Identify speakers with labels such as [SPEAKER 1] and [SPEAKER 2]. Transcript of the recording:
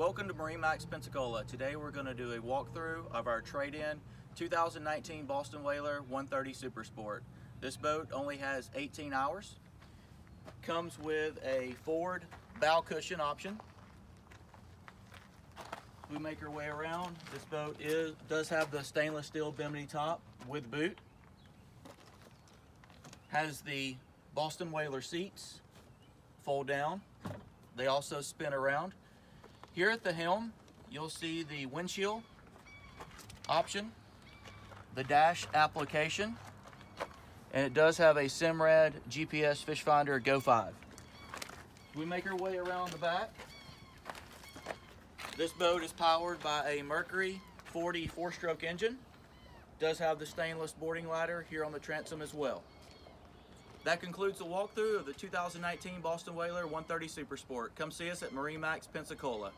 [SPEAKER 1] Welcome to MarineMax Pensacola. Today we're going to do a walkthrough of our trade-in 2019 Boston Whaler 130 Super Sport. This boat only has 18 hours. Comes with a forward bow cushion option. We make our way around. This boat does have the stainless steel bimini top with boot. Has the Boston Whaler seats, fold down. They also spin around. Here at the helm, you'll see the windshield option, the dash application, and it does have a Simrad GPS fish finder Go 5. We make our way around the back. This boat is powered by a Mercury 40 4-stroke engine. Does have the stainless boarding ladder here on the transom as well. That concludes the walkthrough of the 2019 Boston Whaler 130 Super Sport. Come see us at MarineMax Pensacola.